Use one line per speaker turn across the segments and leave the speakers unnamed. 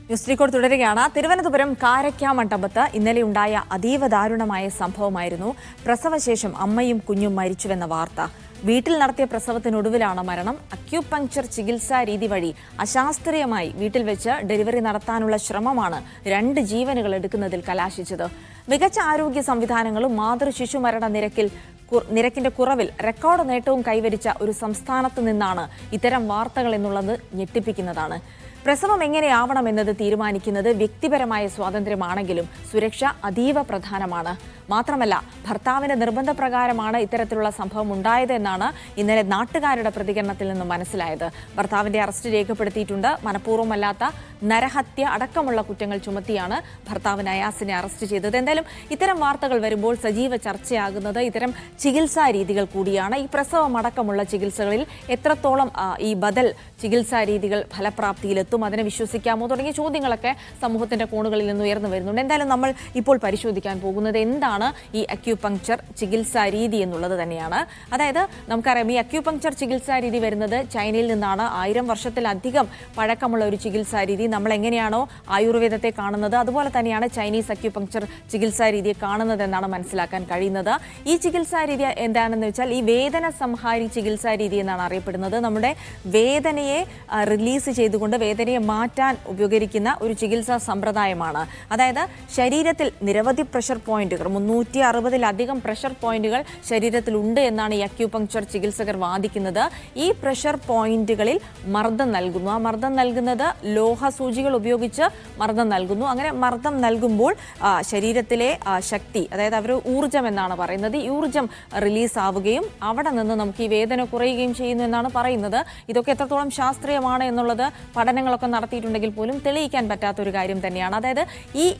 News റീക്കോർഡ് തുടരുകയാണ്. തിരുവനന്തപുരം കാരയ്ക്കാമണ്ഡപത്ത് ഇന്നലെയുണ്ടായ അതീവ ദാരുണമായ സംഭവമായിരുന്നു. പ്രസവശേഷം അമ്മയും കുഞ്ഞും മരിച്ചുവെന്ന വാർത്ത. വീട്ടിൽ നടത്തിയ പ്രസവത്തിനൊടുവിലാണ് മരണം. അക്യൂപങ്ക്ചർ ചികിത്സാ രീതി വഴി അശാസ്ത്രീയമായി വീട്ടിൽ വെച്ച് ഡെലിവറി നടത്താനുള്ള ശ്രമമാണ് 2 ജീവനുകൾ എടുക്കുന്നതിൽ കലാശിച്ചത്. മികച്ച ആരോഗ്യ സംവിധാനങ്ങളും മാതൃശിശു മരണ നിരക്കിന്റെ കുറവിൽ റെക്കോർഡ് നേട്ടവും കൈവരിച്ച ഒരു സംസ്ഥാനത്ത് നിന്നാണ് ഇത്തരം വാർത്തകൾ എന്നുള്ളത് ഞെട്ടിപ്പിക്കുന്നതാണ്. പ്രസവം എങ്ങനെയാവണമെന്നത് തീരുമാനിക്കുന്നത് വ്യക്തിപരമായ സ്വാതന്ത്ര്യമാണെങ്കിലും സുരക്ഷ അതീവ പ്രധാനമാണ്. മാത്രമല്ല, ഭർത്താവിന്റെ നിർബന്ധപ്രകാരമാണ് ഇത്തരത്തിലുള്ള സംഭവം ഉണ്ടായത് എന്നാണ് ഇന്നലെ നാട്ടുകാരുടെ പ്രതികരണത്തിൽ നിന്ന് മനസ്സിലായത്. ഭർത്താവിന്റെ അറസ്റ്റ് രേഖപ്പെടുത്തിയിട്ടുണ്ട്. മനഃപൂർവ്വമല്ലാത്ത നരഹത്യ അടക്കമുള്ള കുറ്റങ്ങൾ ചുമത്തിയാണ് ഭർത്താവ് നയാസിനെ അറസ്റ്റ് ചെയ്തത്. എന്തായാലും ഇത്തരം വാർത്തകൾ വരുമ്പോൾ സജീവ ചർച്ചയാകുന്നത് ഇത്തരം ചികിത്സാ രീതികൾ കൂടിയാണ്. ഈ പ്രസവം അടക്കമുള്ള ചികിത്സകളിൽ എത്രത്തോളം ഈ ബദൽ ചികിത്സാ രീതികൾ ഫലപ്രാപ്തിയിലെത്തും, അതിനെ വിശ്വസിക്കാമോ തുടങ്ങിയ ചോദ്യങ്ങളൊക്കെ സമൂഹത്തിന്റെ കോണുകളിൽ നിന്ന് ഉയർന്നു വരുന്നുണ്ട്. എന്തായാലും നമ്മൾ ഇപ്പോൾ പരിശോധിക്കാൻ പോകുന്നത് എന്താണ് ഈ അക്യൂപങ്ക്ചർ ചികിത്സാ രീതി എന്നുള്ളത് തന്നെയാണ്. അതായത് നമുക്കറിയാം, ഈ അക്യൂപങ്ക്ചർ ചികിത്സാ രീതി വരുന്നത് ചൈനയിൽ നിന്നാണ്. 1000 വർഷത്തിലധികം പഴക്കമുള്ള ഒരു ചികിത്സാ രീതി. നമ്മൾ എങ്ങനെയാണോ ആയുർവേദത്തെ കാണുന്നത്, അതുപോലെ തന്നെയാണ് ചൈനീസ് അക്യൂപങ്ക്ചർ ചികിത്സാ രീതിയെ കാണുന്നതെന്നാണ് മനസ്സിലാക്കാൻ കഴിയുന്നത്. ഈ ചികിത്സാ രീതി എന്താണെന്ന് വെച്ചാൽ ഈ വേദന സംഹാരി ചികിത്സാ രീതി എന്നാണ് അറിയപ്പെടുന്നത്. നമ്മുടെ വേദനയെ റിലീസ് ചെയ്തുകൊണ്ട് വേദനയെ മാറ്റാൻ ഉപകരിക്കുന്ന ഒരു ചികിത്സാ സമ്പ്രദായമാണ്. അതായത് ശരീരത്തിൽ നിരവധി പ്രഷർ പോയിന്റുകൾ, 360-ലധികം പ്രഷർ പോയിന്റുകൾ ശരീരത്തിലുണ്ട് എന്നാണ് ഈ അക്യൂപങ്ക്ചർ ചികിത്സകർ വാദിക്കുന്നത്. ഈ പ്രഷർ പോയിന്റുകളിൽ മർദ്ദം നൽകുന്നു. ആ മർദ്ദം നൽകുന്നത് ലോഹസൂചികൾ ഉപയോഗിച്ച് മർദ്ദം നൽകുന്നു. അങ്ങനെ മർദ്ദം നൽകുമ്പോൾ ശരീരത്തിലെ ശക്തി, അതായത് അവർ ഊർജ്ജം എന്നാണ് പറയുന്നത്, ഈ ഊർജ്ജം റിലീസ് ആവുകയും അവിടെ നിന്ന് നമുക്ക് ഈ വേദന കുറയുകയും ചെയ്യുന്നു എന്നാണ് പറയുന്നത്. ഇതൊക്കെ എത്രത്തോളം ശാസ്ത്രീയമാണ് എന്നുള്ളത് പഠനങ്ങളൊക്കെ നടത്തിയിട്ടുണ്ടെങ്കിൽ പോലും തെളിയിക്കാൻ പറ്റാത്തൊരു കാര്യം തന്നെയാണ്. അതായത്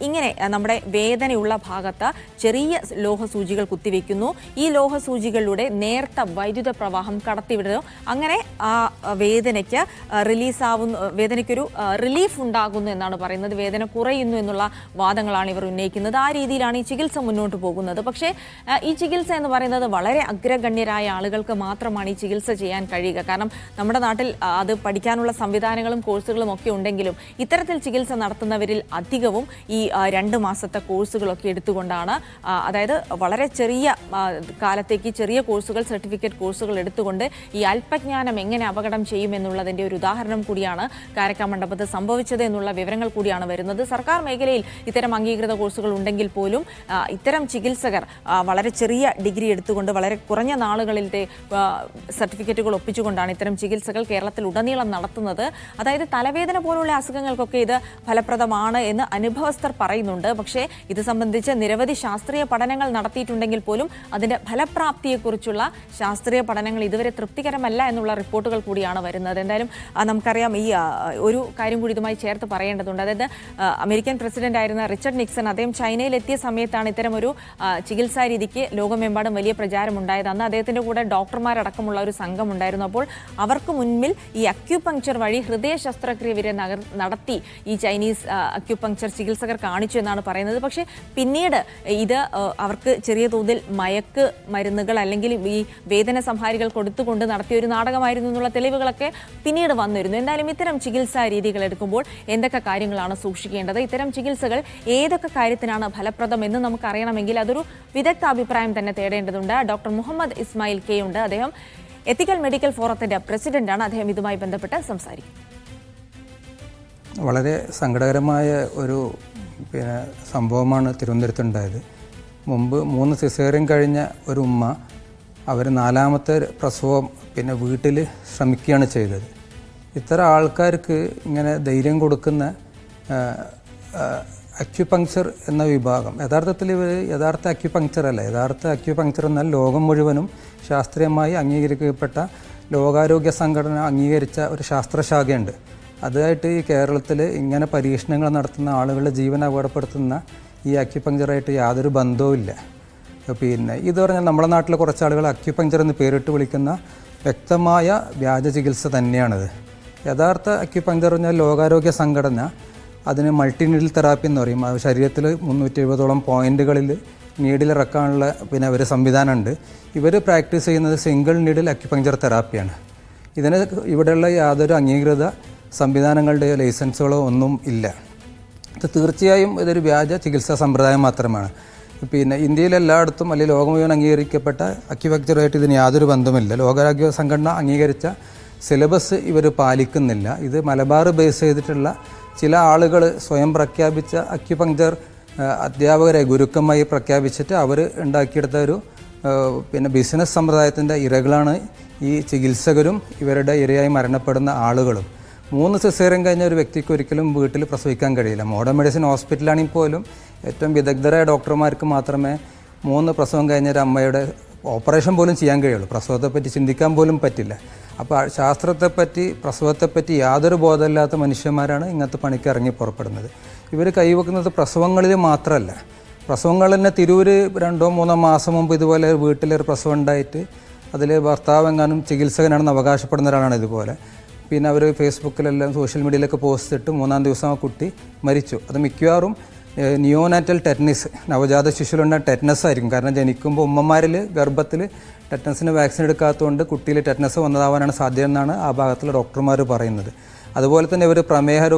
ഇങ്ങനെ നമ്മുടെ വേദനയുള്ള ഭാഗത്ത് ചെറിയ ലോഹസൂചികൾ കുത്തിവെക്കുന്നു. ഈ ലോഹസൂചികളിലൂടെ നേർത്ത വൈദ്യുത പ്രവാഹം കടത്തിവിടുന്നു. അങ്ങനെ ആ വേദനയ്ക്ക് വേദനയ്ക്കൊരു റിലീഫ് ഉണ്ടാകുന്നു എന്നാണ് പറയുന്നത്. വേദന കുറയുന്നു എന്നുള്ള വാദങ്ങളാണ് ഇവർ ഉന്നയിക്കുന്നത്. ആ രീതിയിലാണ് ഈ ചികിത്സ മുന്നോട്ട് പോകുന്നത്. പക്ഷേ ഈ ചികിത്സ എന്ന് പറയുന്നത് വളരെ അഗ്രഗണ്യരായ ആളുകൾക്ക് മാത്രമാണ് ഈ ചികിത്സ ചെയ്യാൻ കഴിയുക. കാരണം നമ്മുടെ നാട്ടിൽ അത് പഠിക്കാനുള്ള സംവിധാനങ്ങളും കോഴ്സുകളും ഒക്കെ ഉണ്ടെങ്കിലും ഇത്തരത്തിൽ ചികിത്സ നടത്തുന്നവരിൽ അധികവും ഈ 2 മാസത്തെ കോഴ്സുകളൊക്കെ എടുത്തുകൊണ്ടാണ്, അതായത് വളരെ ചെറിയ കാലത്തേക്ക് ചെറിയ കോഴ്സുകൾ, സർട്ടിഫിക്കറ്റ് കോഴ്സുകൾ എടുത്തുകൊണ്ട് ഈ അല്പജ്ഞാനം എങ്ങനെ അപകടം ചെയ്യുമെന്നുള്ളതിൻ്റെ ഒരു ഉദാഹരണം കൂടിയാണ് കാരയ്ക്കാമണ്ഡപത്ത് സംഭവിച്ചത് എന്നുള്ള വിവരങ്ങൾ കൂടിയാണ് വരുന്നത്. സർക്കാർ മേഖലയിൽ ഇത്തരം അംഗീകൃത കോഴ്സുകൾ ഉണ്ടെങ്കിൽ പോലും ഇത്തരം ചികിത്സകർ വളരെ ചെറിയ ഡിഗ്രി എടുത്തുകൊണ്ട് വളരെ കുറഞ്ഞ നാളുകളിലത്തെ സർട്ടിഫിക്കറ്റുകൾ ഒപ്പിച്ചുകൊണ്ടാണ് ഇത്തരം ചികിത്സകൾ കേരളത്തിൽ ഉടനീളം നടത്തുന്നത്. അതായത് തലവേദന പോലുള്ള അസുഖങ്ങൾക്കൊക്കെ ഇത് ഫലപ്രദമാണ് എന്ന് അനുഭവസ്ഥർ പറയുന്നുണ്ട്. പക്ഷേ ഇത് സംബന്ധിച്ച് നിരവധി ശാസ്ത്രീയ പഠനങ്ങൾ നടത്തിയിട്ടുണ്ടെങ്കിൽ പോലും അതിൻ്റെ ഫലപ്രാപ്തിയെക്കുറിച്ചുള്ള ശാസ്ത്രീയ പഠനങ്ങൾ ഇതുവരെ തൃപ്തികരമല്ല എന്നുള്ള റിപ്പോർട്ടുകൾ കൂടിയാണ് വരുന്നത്. എന്തായാലും നമുക്കറിയാം, ഈ ഒരു കാര്യം കൂടി ഇതുമായി ചേർത്ത് പറയേണ്ടതുണ്ട്. അതായത് അമേരിക്കൻ പ്രസിഡന്റ് ആയിരുന്ന റിച്ചർഡ് നിക്സൺ, അദ്ദേഹം ചൈനയിലെത്തിയ സമയത്താണ് ഇത്തരമൊരു ചികിത്സാ രീതിക്ക് ലോകമെമ്പാടും വലിയ പ്രചാരമുണ്ടായത്. അന്ന് അദ്ദേഹത്തിൻ്റെ കൂടെ ഡോക്ടർമാരടക്കമുള്ള ഒരു സംഘം ഉണ്ടായിരുന്നു. അപ്പോൾ അവർക്ക് മുൻപിൽ ഈ അക്യൂപങ്ക്ചർ വഴി ഹൃദയ ശസ്ത്രക്രിയ വരെ നടത്തി ഈ ചൈനീസ് അക്യൂപങ്ക്ചർ ചികിത്സകർ കാണിച്ചു എന്നാണ് പറയുന്നത്. പക്ഷേ പിന്നീട് ഇത് അവർക്ക് ചെറിയ തോതിൽ മയക്ക് മരുന്നുകൾ അല്ലെങ്കിൽ ഈ വേദന സംഹാരികൾ കൊടുത്തുകൊണ്ട് നടത്തിയ ഒരു നാടകമായിരുന്നു എന്നുള്ള തെളിവുകളൊക്കെ പിന്നീട് വന്നിരുന്നു. എന്തായാലും ഇത്തരം ചികിത്സാ രീതികൾ എടുക്കുമ്പോൾ എന്തൊക്കെ കാര്യങ്ങളാണ് സൂക്ഷിക്കേണ്ടത്, ഇത്തരം ചികിത്സകൾ ഏതൊക്കെ കാര്യത്തിനാണ് ഫലപ്രദം എന്ന് നമുക്കറിയണമെങ്കിൽ അതൊരു വിദഗ്ധ അഭിപ്രായം തന്നെ തേടേണ്ടതുണ്ട്. ഡോക്ടർ മുഹമ്മദ് ഇസ്മായിൽ കെ ഉണ്ട്. അദ്ദേഹം എത്തിക്കൽ മെഡിക്കൽ ഫോറത്തിന്റെ പ്രസിഡന്റാണ്. അദ്ദേഹം ഇതുമായി ബന്ധപ്പെട്ട് സംസാരിക്കും.
വളരെ സങ്കടകരമായ ഒരു സംഭവമാണ് തിരുവനന്തപുരത്തുണ്ടായത്. മുമ്പ് 3 സിസേറിയൻ കഴിഞ്ഞ ഒരു ഉമ്മ, അവർ 4ാമത്തെ പ്രസവം വീട്ടിൽ ശ്രമിക്കുകയാണ് ചെയ്തത്. ഇത്തരം ആൾക്കാർക്ക് ഇങ്ങനെ ധൈര്യം കൊടുക്കുന്ന അക്യൂപങ്ക്ചർ എന്ന വിഭാഗം യഥാർത്ഥത്തിൽ യഥാർത്ഥ അക്യൂപങ്ക്ചർ അല്ല. യഥാർത്ഥ അക്യൂപങ്ക്ചർ എന്നാൽ ലോകം മുഴുവനും ശാസ്ത്രീയമായി അംഗീകരിക്കപ്പെട്ട ലോകാരോഗ്യ സംഘടന അംഗീകരിച്ച ഒരു ശാസ്ത്രശാഖയുണ്ട്. അതായിട്ട് ഈ കേരളത്തിൽ ഇങ്ങനെ പരീക്ഷണങ്ങൾ നടത്തുന്ന ആളുകളുടെ ജീവൻ അപകടപ്പെടുത്തുന്ന ഈ അക്യൂപങ്ക്ചറായിട്ട് യാതൊരു ബന്ധവുമില്ല. ഇത് പറഞ്ഞാൽ നമ്മുടെ നാട്ടിലെ കുറച്ച് ആളുകൾ അക്യൂപങ്ക്ചർ എന്ന് പേരിട്ട് വിളിക്കുന്ന വ്യക്തമായ വ്യാജ ചികിത്സ തന്നെയാണിത്. യഥാർത്ഥ അക്യൂപങ്ക്ചർ പറഞ്ഞാൽ ലോകാരോഗ്യ സംഘടന അതിന് മൾട്ടി നീഡിൽ തെറാപ്പി എന്ന് പറയും. ശരീരത്തിൽ 370ഓളം പോയിന്റുകളിൽ നീഡിലിറക്കാനുള്ള ഒരു സംവിധാനമുണ്ട്. ഇവർ പ്രാക്ടീസ് ചെയ്യുന്നത് സിംഗിൾ നീഡിൽ അക്യുപങ്ക്ചർ തെറാപ്പിയാണ്. ഇതിന് ഇവിടെയുള്ള യാതൊരു അംഗീകൃത സംവിധാനങ്ങളുടെയോ ലൈസൻസുകളോ ഒന്നും ഇല്ല. ഇത് തീർച്ചയായും ഇതൊരു വ്യാജ ചികിത്സാ സമ്പ്രദായം മാത്രമാണ്. പിന്നെ ഇന്ത്യയിലെല്ലായിടത്തും അല്ലെങ്കിൽ ലോകം മുഴുവൻ അംഗീകരിക്കപ്പെട്ട അക്യുപങ്ക്ചറുമായിട്ട് ഇതിന് യാതൊരു ബന്ധമില്ല. ലോകാരോഗ്യ സംഘടന അംഗീകരിച്ച സിലബസ് ഇവർ പാലിക്കുന്നില്ല. ഇത് മലബാർ ബേസ് ചെയ്തിട്ടുള്ള ചില ആളുകൾ സ്വയം പ്രഖ്യാപിച്ച അക്യുപങ്ക്ചർ അധ്യാപകരെ ഗുരുക്കന്മാരി പ്രഖ്യാപിച്ചിട്ട് അവർ ഉണ്ടാക്കിയെടുത്ത ഒരു പിന്നെ ബിസിനസ് സമ്പ്രദായത്തിൻ്റെ ഇരകളാണ് ഈ ചികിത്സകരും ഇവരുടെ ഇരയായി മരണപ്പെടുന്ന ആളുകളും. 3 സിസേറിയൻ കഴിഞ്ഞ ഒരു വ്യക്തിക്ക് ഒരിക്കലും വീട്ടിൽ പ്രസവിക്കാൻ കഴിയില്ല. മോഡേൺ മെഡിസിൻ ഹോസ്പിറ്റലാണെങ്കിൽ പോലും ഏറ്റവും വിദഗ്ധരായ ഡോക്ടർമാർക്ക് മാത്രമേ 3 പ്രസവം കഴിഞ്ഞ ഒരു അമ്മയുടെ ഓപ്പറേഷൻ പോലും ചെയ്യാൻ കഴിയുള്ളൂ. പ്രസവത്തെപ്പറ്റി ചിന്തിക്കാൻ പോലും പറ്റില്ല. അപ്പോൾ ശാസ്ത്രത്തെപ്പറ്റി പ്രസവത്തെപ്പറ്റി യാതൊരു ബോധമില്ലാത്ത മനുഷ്യന്മാരാണ് ഇങ്ങനത്തെ പണിക്ക് ഇറങ്ങി പുറപ്പെടുന്നത്. ഇവർ കൈവെക്കുന്നത് പ്രസവങ്ങളിൽ മാത്രമല്ല. പ്രസവങ്ങൾ തന്നെ തിരൂര് 2-3 മാസം മുമ്പ് ഇതുപോലെ വീട്ടിലൊരു പ്രസവം ഉണ്ടായിട്ട് അതിൽ ഭർത്താവ് എങ്ങാനും ചികിത്സകനാണെന്ന് അവകാശപ്പെടുന്ന ഒരാളാണ് ഇതുപോലെ. പിന്നെ അവർ ഫേസ്ബുക്കിലെല്ലാം സോഷ്യൽ മീഡിയയിലൊക്കെ പോസ്റ്റ് ഇട്ട് 3-ാം ദിവസം ആ കുട്ടി മരിച്ചു. അത് മിക്കവാറും നിയോനാറ്റൽ ടെറ്റനിസ്, നവജാത ശിശുവിലുണ്ടായ ടെറ്റനസ് ആയിരിക്കും. കാരണം ജനിക്കുമ്പോൾ ഉമ്മമാരിൽ ഗർഭത്തിൽ ടെറ്റനസിന് വാക്സിൻ എടുക്കാത്തതുകൊണ്ട് കുട്ടിയിൽ ടെറ്റനസ് വന്നതാവാനാണ് സാധ്യത എന്നാണ് ആ ഭാഗത്തുള്ള ഡോക്ടർമാർ പറയുന്നത്. അതുപോലെ തന്നെ ഇവർ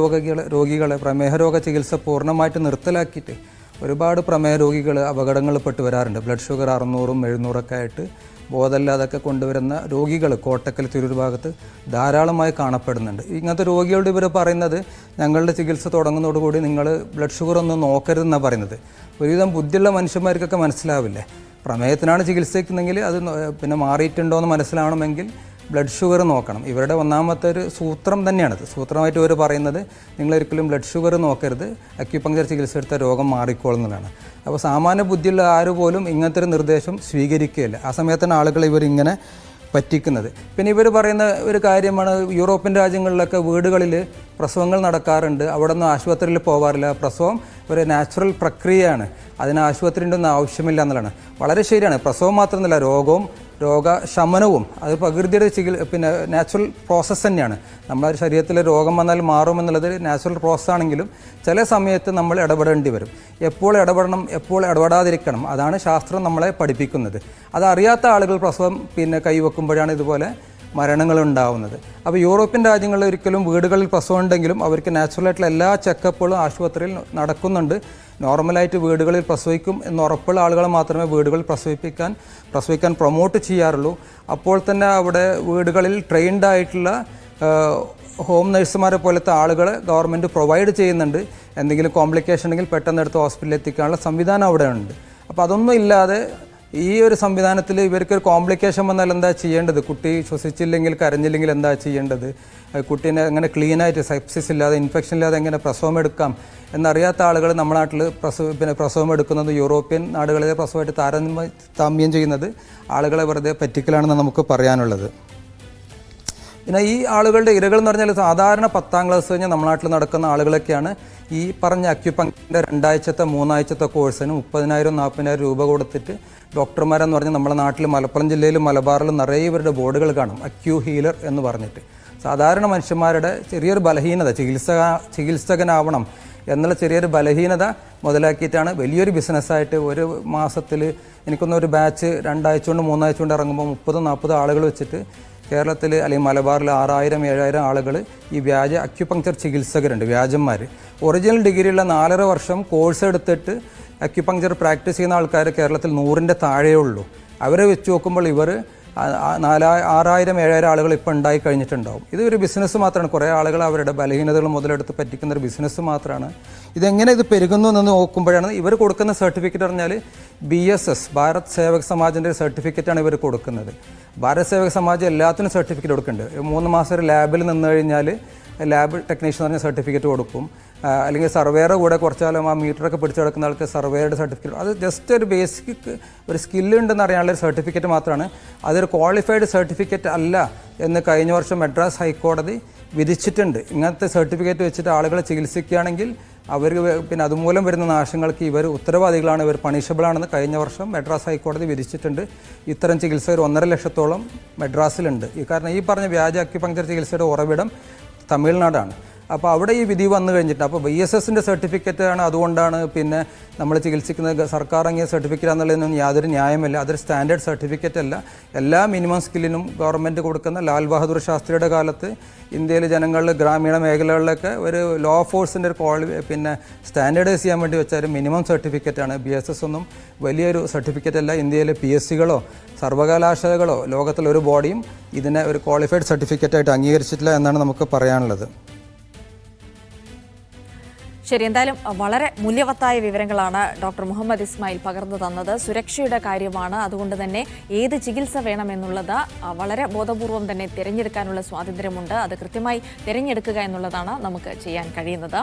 രോഗികളെ പ്രമേഹരോഗ ചികിത്സ പൂർണ്ണമായിട്ട് നിർത്തലാക്കിയിട്ട് ഒരുപാട് പ്രമേഹ രോഗികൾ അപകടങ്ങളിൽപ്പെട്ട് വരാറുണ്ട്. ബ്ലഡ് ഷുഗർ 600-700 ആയിട്ട് ബോധമില്ലാതൊക്കെ കൊണ്ടുവരുന്ന രോഗികൾ കോട്ടക്കൽ തിരൂർ ഭാഗത്ത് ധാരാളമായി കാണപ്പെടുന്നുണ്ട്. ഇങ്ങനത്തെ രോഗികളോട് ഇവർ പറയുന്നത് ഞങ്ങളുടെ ചികിത്സ തുടങ്ങുന്നതോടുകൂടി നിങ്ങൾ ബ്ലഡ് ഷുഗർ ഒന്നും നോക്കരുതെന്നാണ് പറയുന്നത്. ഒരുവിധം ബുദ്ധിയുള്ള മനുഷ്യന്മാർക്കൊക്കെ മനസ്സിലാവില്ലേ, പ്രമേഹത്തിനാണ് ചികിത്സിക്കുന്നതെങ്കിൽ അത് പിന്നെ മാറിയിട്ടുണ്ടോ എന്ന് മനസ്സിലാവണമെങ്കിൽ ബ്ലഡ് ഷുഗർ നോക്കണം. ഇവരുടെ ഒന്നാമത്തെ ഒരു സൂത്രം തന്നെയാണത്. സൂത്രമായിട്ട് ഇവർ പറയുന്നത് നിങ്ങളൊരിക്കലും ബ്ലഡ് ഷുഗർ നോക്കരുത്, അക്യുപങ്ക്ചർ ചികിത്സ എടുത്ത രോഗം മാറിക്കോളുന്നതാണ്. അപ്പോൾ സാമാന്യ ബുദ്ധിയുള്ള ആരുപോലും ഇങ്ങനത്തെ ഒരു നിർദ്ദേശം സ്വീകരിക്കുകയില്ല. ആ സമയത്താണ് ആളുകൾ ഇവരിങ്ങനെ പറ്റിക്കുന്നത്. പിന്നെ ഇവർ പറയുന്ന ഒരു കാര്യമാണ്, യൂറോപ്യൻ രാജ്യങ്ങളിലൊക്കെ വീടുകളിൽ പ്രസവങ്ങൾ നടക്കാറുണ്ട്, അവിടെ നിന്ന് ആശുപത്രിയിൽ പോകാറില്ല. പ്രസവം ഒരു നാച്ചുറൽ പ്രക്രിയയാണ്, അതിന് ആശുപത്രിൻ്റെ ഒന്നും ആവശ്യമില്ല എന്നുള്ളതാണ്. വളരെ ശരിയാണ്. പ്രസവം മാത്രമല്ല, രോഗശമനവും അത് പ്രകൃതിയുടെ പിന്നെ നാച്ചുറൽ പ്രോസസ്സ് തന്നെയാണ്. നമ്മുടെ ശരീരത്തിൽ രോഗം വന്നാൽ മാറുമെന്നുള്ളത് നാച്ചുറൽ പ്രോസസ് ആണെങ്കിലും ചില സമയത്ത് നമ്മൾ ഇടപെടേണ്ടി വരും. എപ്പോൾ ഇടപെടണം, എപ്പോൾ ഇടപെടാതിരിക്കണം, അതാണ് ശാസ്ത്രം നമ്മളെ പഠിപ്പിക്കുന്നത്. അതറിയാത്ത ആളുകൾ പ്രസവം പിന്നെ കൈവെക്കുമ്പോഴാണ് ഇതുപോലെ മരണങ്ങൾ ഉണ്ടാവുന്നത്. അപ്പോൾ യൂറോപ്യൻ രാജ്യങ്ങളിൽ ഒരിക്കലും വീടുകളിൽ പ്രസവം ഉണ്ടെങ്കിലും അവർക്ക് നാച്ചുറലായിട്ടുള്ള എല്ലാ ചെക്കപ്പുകളും ആശുപത്രിയിൽ നടക്കുന്നുണ്ട്. നോർമലായിട്ട് വീടുകളിൽ പ്രസവിക്കും എന്ന് ഉറപ്പുള്ള ആളുകളെ മാത്രമേ വീടുകളിൽ പ്രസവിക്കാൻ പ്രൊമോട്ട് ചെയ്യാറുള്ളൂ. അപ്പോൾ തന്നെ അവിടെ വീടുകളിൽ ട്രെയിൻഡ് ആയിട്ടുള്ള ഹോം നഴ്സുമാരെ പോലത്തെ ആളുകളെ ഗവൺമെൻറ് പ്രൊവൈഡ് ചെയ്യുന്നുണ്ട്. എന്തെങ്കിലും കോംപ്ലിക്കേഷൻ ഉണ്ടെങ്കിൽ പെട്ടെന്ന് എടുത്ത് ഹോസ്പിറ്റലിൽ എത്തിക്കാനുള്ള സംവിധാനം അവിടെ ഉണ്ട്. അപ്പോൾ അതൊന്നും ഇല്ലാതെ ഈ ഒരു സംവിധാനത്തിൽ ഇവർക്കൊരു കോംപ്ലിക്കേഷൻ വന്നാൽ എന്താ ചെയ്യേണ്ടത്, കുട്ടി ശ്വസിച്ചില്ലെങ്കിൽ കരഞ്ഞില്ലെങ്കിൽ എന്താ ചെയ്യേണ്ടത്, കുട്ടീനെ എങ്ങനെ ക്ലീനായിട്ട് സെപ്സിസ് ഇല്ലാതെ ഇൻഫെക്ഷൻ ഇല്ലാതെ എങ്ങനെ പ്രസവം എടുക്കാം എന്നറിയാത്ത ആളുകൾ നമ്മുടെ നാട്ടിൽ പ്രസവം എടുക്കുന്നത് യൂറോപ്യൻ നാടുകളിലെ പ്രസവമായിട്ട് താരതമ്യം ചെയ്യുന്നത് ആളുകളെ വെറുതെ പറ്റിക്കലാണെന്ന് നമുക്ക് പറയാനുള്ളത്. പിന്നെ ഈ ആളുകളുടെ ഇരകൾ എന്ന് പറഞ്ഞാൽ സാധാരണ 10ാം ക്ലാസ് കഴിഞ്ഞാൽ നമ്മുടെ നാട്ടിൽ നടക്കുന്ന ആളുകളൊക്കെയാണ് ഈ പറഞ്ഞ അക്യുപങ്ക്ചറിൻ്റെ 2 ആഴ്ചത്തെ 3 ആഴ്ചത്തെ കോഴ്സിന് 30,000-40,000 രൂപ കൊടുത്തിട്ട് ഡോക്ടർമാരെന്ന് പറഞ്ഞാൽ നമ്മുടെ നാട്ടിൽ മലപ്പുറം ജില്ലയിലും മലബാറിലും നിറയെ ഇവരുടെ ബോർഡുകൾ കാണും, അക്യൂ ഹീലർ എന്ന് പറഞ്ഞിട്ട്. സാധാരണ മനുഷ്യന്മാരുടെ ചെറിയൊരു ബലഹീനത, ചികിത്സകനാവണം എന്നുള്ള ചെറിയൊരു ബലഹീനത മുതലാക്കിയിട്ടാണ് വലിയൊരു ബിസിനസ്സായിട്ട് ഒരു മാസത്തിൽ എനിക്കൊന്ന് ഒരു ബാച്ച് 2 ആഴ്ച കൊണ്ട് 3 ആഴ്ച കൊണ്ട് ഇറങ്ങുമ്പോൾ 30-40 ആളുകൾ വെച്ചിട്ട് കേരളത്തിൽ അല്ലെങ്കിൽ മലബാറിൽ 6,000-7,000 ആളുകൾ ഈ വ്യാജ അക്യുപങ്ക്ചർ ചികിത്സകരുണ്ട്, വ്യാജന്മാർ. ഒറിജിനൽ ഡിഗ്രിയുള്ള 4.5 വർഷം കോഴ്സ് എടുത്തിട്ട് അക്യുപങ്ക്ചർ പ്രാക്ടീസ് ചെയ്യുന്ന ആൾക്കാർ കേരളത്തിൽ 100-ന്റെ താഴെയേ ഉള്ളൂ. അവരെ വെച്ച് നോക്കുമ്പോൾ ഇവർ 6,000-7,000 ആളുകൾ ഇപ്പോൾ ഉണ്ടായി കഴിഞ്ഞിട്ടുണ്ടാവും. ഇതൊരു ബിസിനസ് മാത്രമാണ്. കുറേ ആളുകൾ അവരുടെ ബലഹീനതകൾ മുതലെടുത്ത് പറ്റിക്കുന്ന ഒരു ബിസിനസ് മാത്രമാണ്. ഇതെങ്ങനെ ഇത് പെരുകുന്നു എന്ന് നോക്കുമ്പോഴാണ് ഇവർ കൊടുക്കുന്ന സർട്ടിഫിക്കറ്റ് പറഞ്ഞാൽ BSS ഭാരത് സേവക് സമാജിൻ്റെ സർട്ടിഫിക്കറ്റാണ് ഇവർ കൊടുക്കുന്നത്. ഭാരത് സേവക് സമാജ് എല്ലാത്തിനും സർട്ടിഫിക്കറ്റ് കൊടുക്കുന്നുണ്ട്. 3 മാസം ഒരു ലാബിൽ നിന്ന് കഴിഞ്ഞാൽ ലാബ് ടെക്നീഷ്യൻ പറഞ്ഞ സർട്ടിഫിക്കറ്റ് കൊടുക്കും. അല്ലെങ്കിൽ സർവേയുടെ കൂടെ കുറച്ചാലും ആ മീറ്ററൊക്കെ പിടിച്ച് കിടക്കുന്ന ആൾക്ക് സർവേയുടെ സർട്ടിഫിക്കറ്റ്, അത് ജസ്റ്റ് ഒരു ബേസിക് ഒരു സ്കില്ലുണ്ടെന്ന് അറിയാനുള്ള സർട്ടിഫിക്കറ്റ് മാത്രമാണ്. അതൊരു ക്വാളിഫൈഡ് സർട്ടിഫിക്കറ്റ് അല്ല എന്ന് കഴിഞ്ഞ വർഷം മദ്രാസ് ഹൈക്കോടതി വിധിച്ചിട്ടുണ്ട്. ഇങ്ങനത്തെ സർട്ടിഫിക്കറ്റ് വെച്ചിട്ട് ആളുകളെ ചികിത്സിക്കുകയാണെങ്കിൽ അവർ പിന്നെ അതുമൂലം വരുന്ന നാശങ്ങൾക്ക് ഇവർ ഉത്തരവാദികളാണ്, ഇവർ പണിഷബിളാണെന്ന് കഴിഞ്ഞ വർഷം മദ്രാസ് ഹൈക്കോടതി വിധിച്ചിട്ടുണ്ട്. ഇത്തരം ചികിത്സകർ 1.5 ലക്ഷത്തോളം മദ്രാസിലുണ്ട്. കാരണം ഈ പറഞ്ഞ വ്യാജ അക്യുപങ്ക്ചർ ചികിത്സയുടെ ഉറവിടം തമിഴ്നാടാണ്. അപ്പോൾ അവിടെ ഈ വിധി വന്നു കഴിഞ്ഞിട്ട് അപ്പോൾ BSSൻ്റെ സർട്ടിഫിക്കറ്റാണ്, അതുകൊണ്ടാണ് പിന്നെ നമ്മൾ ചികിത്സിക്കുന്നത് സർക്കാർ അംഗീകൃത സർട്ടിഫിക്കറ്റ് എന്നുള്ളതിനൊന്നും യാതൊരു ന്യായമില്ല. അതൊരു സ്റ്റാൻഡേർഡ് സർട്ടിഫിക്കറ്റ് അല്ല. എല്ലാ മിനിമം സ്കില്ലിനും ഗവൺമെൻറ് കൊടുക്കുന്ന ലാൽ ബഹദൂർ ശാസ്ത്രിയുടെ കാലത്ത് ഇന്ത്യയിലെ ജനങ്ങളിൽ ഗ്രാമീണ മേഖലകളിലൊക്കെ ഒരു ലോ ഫോഴ്സിൻ്റെ ഒരു പിന്നെ സ്റ്റാൻഡേർഡൈസ് ചെയ്യാൻ വേണ്ടി വെച്ച ഒരു മിനിമം സർട്ടിഫിക്കറ്റാണ്. BSS ഒന്നും വലിയൊരു സർട്ടിഫിക്കറ്റ് അല്ല. ഇന്ത്യയിലെ PSCകളോ സർവകലാശാലകളോ ലോകത്തിലൊരു ബോഡിയും ഇതിനെ ഒരു ക്വാളിഫൈഡ് സർട്ടിഫിക്കറ്റായിട്ട് അംഗീകരിച്ചിട്ടില്ല എന്നാണ് നമുക്ക് പറയാനുള്ളത്.
ശരി, എന്തായാലും വളരെ മൂല്യവത്തായ വിവരങ്ങളാണ് ഡോക്ടർ മുഹമ്മദ് ഇസ്മായിൽ പകർന്നു തന്നത്. സുരക്ഷയുടെ കാര്യമാണ്, അതുകൊണ്ട് തന്നെ ഏത് ചികിത്സ വേണമെന്നുള്ളത് വളരെ ബോധപൂർവം തന്നെ തിരഞ്ഞെടുക്കാനുള്ള സ്വാതന്ത്ര്യമുണ്ട്. അത് കൃത്യമായി തിരഞ്ഞെടുക്കുക എന്നുള്ളതാണ് നമുക്ക് ചെയ്യാൻ കഴിയുന്നത്.